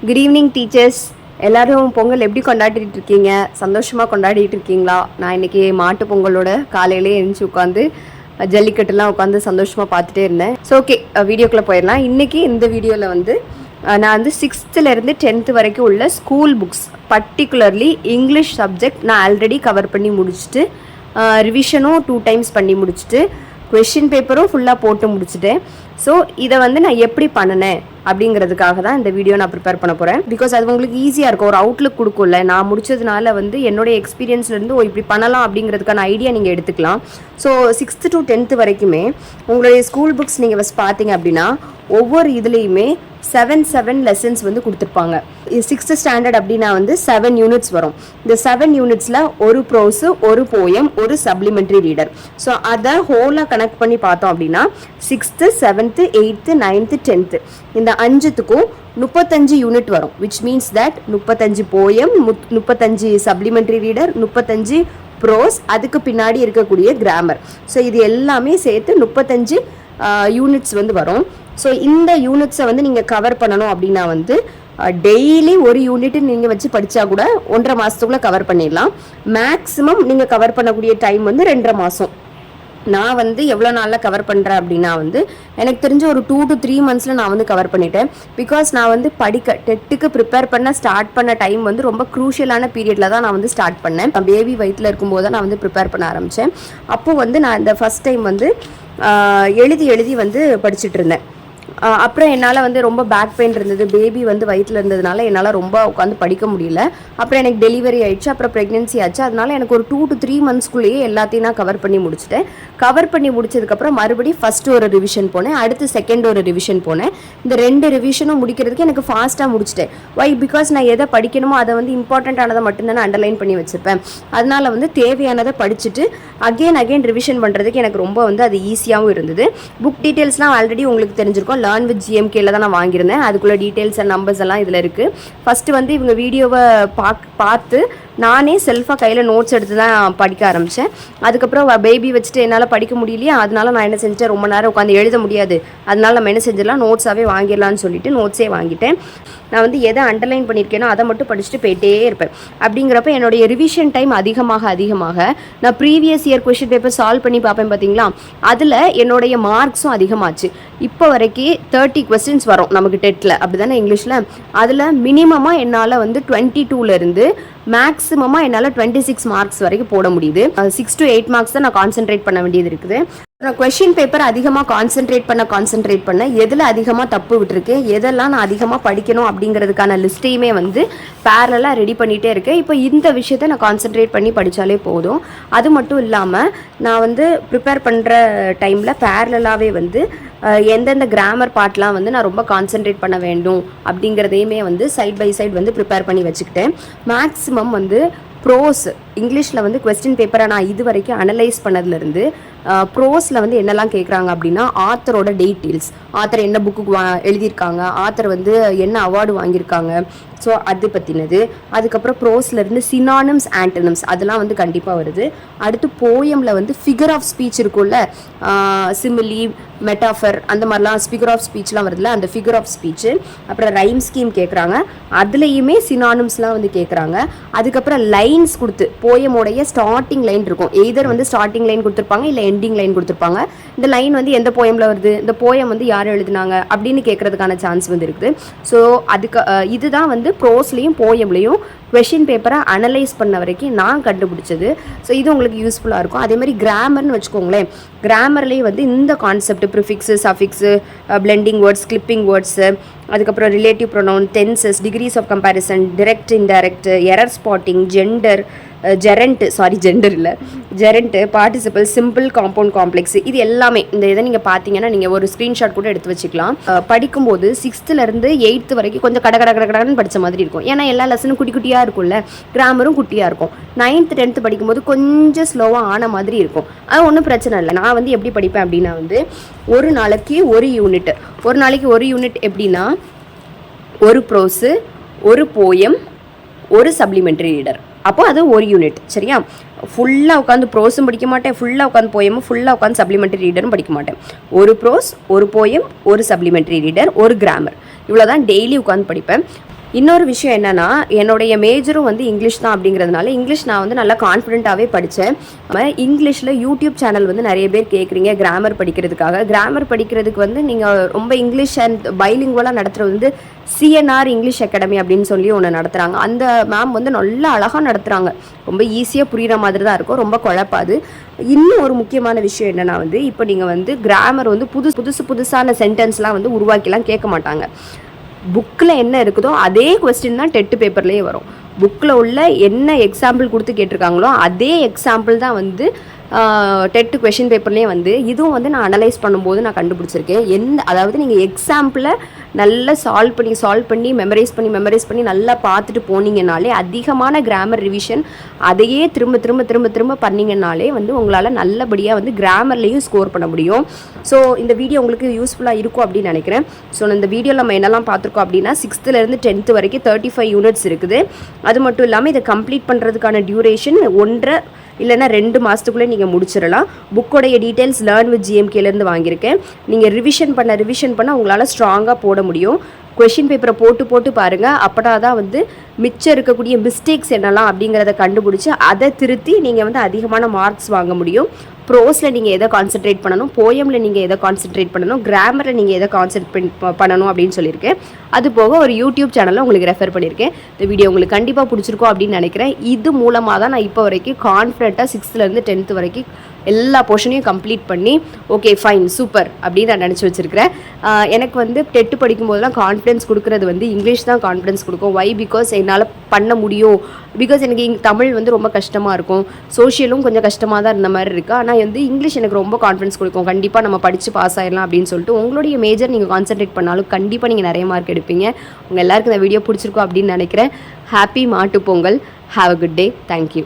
Good evening teachers. எல்லோரும் பொங்கல் எப்படி கொண்டாடிட்டு இருக்கீங்க? சந்தோஷமாக கொண்டாடிட்டு இருக்கீங்களா? நான் இன்றைக்கி மாட்டு பொங்கலோட காலையிலே எழுந்துச்சி உட்காந்து ஜல்லிக்கட்டுலாம் உட்காந்து சந்தோஷமாக பார்த்துட்டே இருந்தேன். ஸோ ஓகே, வீடியோக்குள்ளே போயிடலாம். இன்றைக்கி இந்த வீடியோவில் வந்து நான் வந்து 6th-லேருந்து 10th வரைக்கும் உள்ள school books, particularly English subject நான் ஆல்ரெடி கவர் பண்ணி முடிச்சுட்டு, ரிவிஷனும் 2 times பண்ணி முடிச்சுட்டு, கொஷின் பேப்பரும் ஃபுல்லாக போட்டு முடிச்சுட்டேன். ஸோ இதை வந்து நான் எப்படி பண்ணினேன் அப்படிங்கிறதுக்காக தான் இந்த வீடியோ நான் ப்ரிப்பேர் பண்ண போகிறேன். பிகாஸ் அது உங்களுக்கு ஈஸியாக இருக்கும், ஒரு அவுட்லுக் கொடுக்கும்ல. நான் முடிச்சதுனால வந்து என்னுடைய எக்ஸ்பீரியன்ஸ்லேருந்து இப்படி பண்ணலாம் அப்படிங்கிறதுக்கான ஐடியா நீங்கள் எடுத்துக்கலாம். ஸோ 6th to 10th வரைக்குமே உங்களுடைய ஸ்கூல் புக்ஸ் நீங்கள் ஃபஸ்ட் பார்த்தீங்க அப்படின்னா ஒவ்வொரு இதுலேயுமே 7 லெசன்ஸ் வந்து கொடுத்துருப்பாங்க. 6th standard அப்படின்னா வந்து 7 units வரும். இந்த 7 unitsல ஒரு ப்ரோஸு, ஒரு போயம், ஒரு சப்ளிமெண்ட்ரி ரீடர். ஸோ அதை ஹோலாக கனெக்ட் பண்ணி பார்த்தோம் அப்படின்னா 6th, 7th, 8th, 9th, 10th இந்த 5த்துக்கும் 35 யூனிட் வரும். Which means that 35 poem, 35 supplementary reader, 35 prose, அதுக்கு பின்னாடி இருக்கக்கூடிய கிராமர். ஸோ இது எல்லாமே சேர்த்து 35 யூனிட்ஸ் வந்து வரும். ஸோ இந்த யூனிட்ஸை வந்து நீங்கள் கவர் பண்ணணும் அப்படின்னா வந்து டெய்லி ஒரு யூனிட்டு நீங்கள் வச்சு படித்தா கூட 1.5 மாதத்துக்குள்ளே கவர் பண்ணிடலாம். மேக்ஸிமம் நீங்கள் கவர் பண்ணக்கூடிய டைம் வந்து 2.5 மாதம். நான் வந்து எவ்வளோ நாளில் கவர் பண்ணுறேன் அப்படின்னா வந்து எனக்கு தெரிஞ்ச ஒரு 2 to 3 months நான் வந்து கவர் பண்ணிட்டேன். பிகாஸ் நான் வந்து டெட்டுக்கு ப்ரிப்பேர் பண்ண ஸ்டார்ட் பண்ண டைம் வந்து ரொம்ப க்ரூஷியலான பீரியடில் தான் நான் வந்து ஸ்டார்ட் பண்ணேன். பேபி வயிற்றில் இருக்கும்போது தான் நான் வந்து ப்ரிப்பேர் பண்ண ஆரம்பித்தேன். அப்போது வந்து நான் இந்த ஃபஸ்ட் டைம் வந்து எழுதி வந்து படிச்சுட்டு இருந்தேன். அப்புறம் என்னால் வந்து ரொம்ப பேக் பெயின் இருந்தது, பேபி வந்து வயிற்றில் இருந்ததுனால என்னால் ரொம்ப உட்காந்து படிக்க முடியல. அப்புறம் எனக்கு டெலிவரி ஆயிடுச்சு, அப்புறம் ப்ரெக்னென்சி ஆச்சு. அதனால எனக்கு ஒரு 2 to 3 monthsக்குள்ளேயே எல்லாத்தையும் நான் கவர் பண்ணி முடிச்சிட்டேன். கவர் பண்ணி முடிச்சதுக்கப்புறம் மறுபடியும் ஃபஸ்ட்டு ஒரு ரிவிஷன் போனேன், அடுத்து செகண்ட் ஒரு ரிவிஷன் போனேன். இந்த 2 ரிவிஷனும் முடிக்கிறதுக்கு எனக்கு ஃபாஸ்ட்டாக முடிச்சிட்டேன். வை? பிகாஸ் நான் எதை படிக்கணுமோ அதை வந்து இம்பார்ட்டண்ட்டானதை மட்டும்தான் நான் அண்டர்லைன் பண்ணி வச்சுருப்பேன். அதனால வந்து தேவையானதை படிச்சுட்டு அகெயின் ரிவிஷன் பண்ணுறதுக்கு எனக்கு ரொம்ப வந்து அது ஈஸியாகவும் இருந்தது. புக் டீட்டெயில்ஸ்லாம் ஆல்ரெடி உங்களுக்கு தெரிஞ்சிருக்கும். லேர்ன் வித் GMKல தான் நான் வாங்கியிருந்தேன். அதுக்குள்ள டீட்டெயில்ஸ் அண்ட் நம்பர்ஸ் எல்லாம் இதில் இருக்குது. ஃபஸ்ட்டு வந்து இவங்க வீடியோவை பார்த்து நானே செல்ஃபாக கையில் நோட்ஸ் எடுத்து தான் படிக்க ஆரம்பித்தேன். அதுக்கப்புறம் பேபி வச்சுட்டு என்னால் படிக்க முடியலையா, அதனால நான் என்ன செஞ்சேன், ரொம்ப நேரம் உட்காந்து எழுத முடியாது, அதனால நம்ம என்ன செஞ்சிடலாம், நோட்ஸாகவே வாங்கிடலான்னு சொல்லிட்டு நோட்ஸே வாங்கிட்டேன். நான் வந்து எதை அண்டர்லைன் பண்ணியிருக்கேனோ அதை மட்டும் படிச்சுட்டு போயிட்டே இருப்பேன். அப்படிங்கிறப்ப என்னுடைய ரிவிஷன் டைம் அதிகமாக நான் previous year question paper solve பண்ணி பார்ப்பேன் பார்த்தீங்களா, அதில் என்னுடைய மார்க்ஸும் அதிகமாச்சு. இப்போ வரைக்கும் 30 questions வரும் நமக்கு டெட்டில், அப்படி தானே இங்கிலீஷில். அதில் மினிமமாக என்னால் வந்து 22லேருந்து மேக்ஸிமமாக என்னால் 26 மார்க்ஸ் வரைக்கும் போட முடியுது. 6 to 8 மார்க்ஸ் தான் நான் கான்சென்ட்ரேட் பண்ண வேண்டியது இருக்குது. நான் கொஷின் பேப்பர் அதிகமாக கான்சென்ட்ரேட் பண்ண எதில் அதிகமாக தப்பு விட்டுருக்கு, எதெல்லாம் நான் அதிகமாக படிக்கணும் அப்படிங்கிறதுக்கான லிஸ்ட்டையுமே வந்து பேரலாக ரெடி பண்ணிகிட்டே இருக்கேன். இப்போ இந்த விஷயத்தை நான் கான்சென்ட்ரேட் பண்ணி படித்தாலே போதும். அது மட்டும் இல்லாமல் நான் வந்து ப்ரிப்பேர் பண்ணுற டைமில் பேரலாகவே வந்து எந்தெந்த கிராமர் பார்ட்லாம் வந்து நான் ரொம்ப கான்சென்ட்ரேட் பண்ண வேண்டும் அப்படிங்கிறதையுமே வந்து சைட் பை சைட் வந்து ப்ரிப்பேர் பண்ணி வச்சுக்கிட்டேன். மேக்ஸிமம் வந்து ப்ரோஸ் இங்கிலீஷில் வந்து கொஸ்டின் பேப்பரை நான் இது வரைக்கும் அனலைஸ் பண்ணதுலேருந்து ப்ரோஸில் வந்து என்னெல்லாம் கேட்குறாங்க அப்படின்னா ஆத்தரோட டீட்டெயில்ஸ், ஆத்தர் என்ன புக்கு எழுதியிருக்காங்க, ஆத்தர் வந்து என்ன அவார்டு வாங்கியிருக்காங்க, ஸோ அது பற்றினது. அதுக்கப்புறம் ப்ரோஸ்லேருந்து சினானிம்ஸ், ஆன்டனிம்ஸ் அதெல்லாம் வந்து கண்டிப்பாக வருது. அடுத்து போயமில் வந்து ஃபிகர் ஆஃப் ஸ்பீச் இருக்கும்ல, சிமிலி, மெட்டாஃபர், அந்த மாதிரிலாம் ஃபிகர் ஆஃப் ஸ்பீச்லாம் வருதுல்ல, அந்த ஃபிகர் ஆஃப் ஸ்பீச்சு. அப்புறம் ரைம் ஸ்கீம் கேட்குறாங்க, அதுலேயுமே சினானிம்ஸ்லாம் வந்து கேட்குறாங்க. அதுக்கப்புறம் லைன்ஸ் கொடுத்து போயமோடைய ஸ்டார்டிங் லைன் இருக்கும், எய்தர் வந்து ஸ்டார்டிங் லைன் கொடுத்துருப்பாங்க இல்லை எண்டிங் லைன் கொடுத்துருப்பாங்க. இந்த லைன் வந்து எந்த போயமில் வருது, இந்த போயம் வந்து யார் எழுதுனாங்க அப்படின்னு கேட்குறதுக்கான சான்ஸ் வந்து இருக்குது. ஸோ அதுக்கு இதுதான் வந்து ப்ரோஸ்லேயும் போயம்லேயும் கொஷின் பேப்பரை அனலைஸ் பண்ண வரைக்கும் நான் கண்டுபிடிச்சது. ஸோ இது உங்களுக்கு யூஸ்ஃபுல்லாக இருக்கும். அதே மாதிரி கிராமர்னு வச்சுக்கோங்களேன், கிராமர்லேயே வந்து இந்த concept prefix, suffix, blending words, clipping words, அதுக்கப்புறம் relative pronoun, tenses, degrees of comparison, direct, indirect, error spotting, gender, gerund, participle, simple, compound, complex, இது எல்லாமே இந்த இதை நீங்கள் பார்த்தீங்கன்னா நீங்கள் ஒரு ஸ்க்ரீன்ஷாட் கூட எடுத்து வச்சுக்கலாம். படிக்கும்போது 6th-லேருந்து 8th வரைக்கும் கொஞ்சம் கடன்னு படித்த மாதிரி இருக்கும். ஏன்னா எல்லா லெசனும் குட்டியாக இருக்கும்ல, கிராமரும் குட்டியாக இருக்கும். 9th 10th படிக்கும்போது கொஞ்சம் ஸ்லோவாக ஆன மாதிரி இருக்கும். அது ஒன்றும் பிரச்சனை இல்லை. நான் வந்து எப்படி படிப்பேன் அப்படின்னா வந்து ஒரு நாளைக்கு ஒரு யூனிட் எப்படின்னா ஒரு ப்ரோஸு, ஒரு போயம், ஒரு சப்ளிமெண்ட்ரி ரீடர். அப்போ அது ஒரு யூனிட், சரியா? ஃபுல்லாக உட்காந்து ப்ரோஸும் படிக்க மாட்டேன், ஃபுல்லாக உட்காந்து போயமும், ஃபுல்லாக உட்காந்து சப்ளிமெண்ட்ரி ரீடரும் படிக்க மாட்டேன். ஒரு ப்ரோஸ், ஒரு போயம், ஒரு சப்ளிமெண்ட்ரி ரீடர், ஒரு கிராமர், இவ்வளோ தான் டெய்லி உட்காந்து படிப்பேன். இன்னொரு விஷயம் என்னென்னா, என்னுடைய மேஜரும் வந்து இங்கிலீஷ் தான் அப்படிங்கிறதுனால இங்கிலீஷ் நான் வந்து நல்லா கான்ஃபிடென்ட்டாகவே படித்தேன். இங்கிலீஷில் யூடியூப் சேனல் வந்து நிறைய பேர் கேட்குறீங்க கிராமர் படிக்கிறதுக்காக. கிராமர் படிக்கிறதுக்கு வந்து நீங்கள் ரொம்ப இங்கிலீஷ் அண்ட் பைலிங்குவலாக நடத்துகிறது வந்து சிஎன்ஆர் இங்கிலீஷ் அகாடமி அப்படின்னு சொல்லி ஒன்று நடத்துகிறாங்க. அந்த மேம் வந்து நல்லா அழகாக நடத்துகிறாங்க. ரொம்ப ஈஸியாக புரிகிற மாதிரி தான் இருக்கும், ரொம்ப குழப்பாது. இன்னும் ஒரு முக்கியமான விஷயம் என்னென்னா வந்து, இப்போ நீங்கள் வந்து கிராமர் வந்து புதுசான சென்டென்ஸ்லாம் வந்து உருவாக்கிலாம் கேட்க மாட்டாங்க. புக்கில் என்ன இருக்குதோ அதே கொஸ்டின் தான் டெட் பேப்பர்லேயே வரும். புக்கில் உள்ள என்ன எக்ஸாம்பிள் கொடுத்து கேட்டிருக்காங்களோ அதே எக்ஸாம்பிள் தான் வந்து டெட் கொஷின் பேப்பர்லேயே வந்து. இதுவும் வந்து நான் அனலைஸ் பண்ணும்போது நான் கண்டுபிடிச்சிருக்கேன். அதாவது நீங்கள் எக்ஸாம்பிளை நல்லா சால்வ் பண்ணி மெமரைஸ் பண்ணி நல்லா பார்த்துட்டு போனீங்கனாலே அதிகமான கிராமர் ரிவிஷன் அதையே திரும்ப பண்ணிங்கனாலே வந்து உங்களால் நல்லபடியாக வந்து கிராமர்லேயும் ஸ்கோர் பண்ண முடியும். ஸோ இந்த வீடியோ உங்களுக்கு யூஸ்ஃபுல்லாக இருக்கும் அப்படின்னு நினைக்கிறேன். ஸோ இந்த வீடியோவில் நம்ம என்னெல்லாம் பார்த்துருக்கோம் அப்படின்னா 6th-லேருந்து 10th வரைக்கும் 35 யூனிட்ஸ் இருக்குது. அது மட்டும் இல்லாமல் இதை கம்ப்ளீட் பண்ணுறதுக்கான டியூரேஷன் 1.5 இல்லைனா 2 மாதத்துக்குள்ளே நீங்கள் முடிச்சிடலாம். புக்கோடைய டீட்டெயில்ஸ் லேர்ன் வித் ஜிஎம்கேலேருந்து வாங்கியிருக்கேன். நீங்கள் ரிவிஷன் பண்ண உங்களால் ஸ்ட்ராங்காக போட முடியும். கொஷின் பேப்பரை போட்டு பாருங்கள். அப்படா தான் வந்து மிச்சம் இருக்கக்கூடிய மிஸ்டேக்ஸ் என்னெல்லாம் அப்படிங்கிறத கண்டுபிடிச்சி அதை திருத்தி நீங்கள் வந்து அதிகமான மார்க்ஸ் வாங்க முடியும். ப்ரோஸில் நீங்கள் எதை கான்சென்ட்ரேட் பண்ணணும், போயமில் நீங்கள் எதை கான்சென்ட்ரேட் பண்ணணும், கிராமரில் நீங்கள் எதை கான்சென்ட்ரேட் பண்ணணும் அப்படின்னு சொல்லியிருக்கேன். அது போக ஒரு யூடியூப் சேனலில் உங்களுக்கு ரெஃபர் பண்ணியிருக்கேன். இந்த வீடியோ உங்களுக்கு கண்டிப்பாக பிடிச்சிருக்கும் அப்படின்னு நினைக்கிறேன். இது மூலமாக தான் நான் இப்போ வரைக்கும் கான்ஃபிடென்ட்டாக 6th-லேருந்து 10th வரைக்கும் எல்லா போர்ஷனையும் கம்ப்ளீட் பண்ணி ஓகே ஃபைன் சூப்பர் அப்படின்னு நான் நினச்சி வச்சுருக்கிறேன். எனக்கு வந்து டெட்டு படிக்கும்போதெல்லாம் கான்ஃபிடன்ஸ் கொடுக்குறது வந்து இங்கிலீஷ் தான் கான்ஃபிடன்ஸ் கொடுக்கும். வை? பிகாஸ் என்னால் பண்ண முடியும். பிகாஸ் எனக்கு தமிழ் வந்து ரொம்ப கஷ்டமாக இருக்கும், சோஷியலும் கொஞ்சம் கஷ்டமாக தான் இருந்த மாதிரி இருக்குது. ஆனால் வந்து இங்கிலீஷ் எனக்கு ரொம்ப கான்ஃபிடன்ஸ் கொடுக்கும். கண்டிப்பாக நம்ம படித்து பாஸ் ஆகிடலாம் அப்படின்னு சொல்லிட்டு உங்களுடைய மேஜர் நீங்கள் கான்சென்ட்ரேட் பண்ணாலும் கண்டிப்பாக நீங்கள் நிறைய மார்க் எடுப்பீங்க. உங்கள் எல்லாருக்கும் இந்த வீடியோ பிடிச்சிருக்கோம் அப்படின்னு நினைக்கிறேன். ஹாப்பி மாட்டு Pongal. Have a good day. Thank you.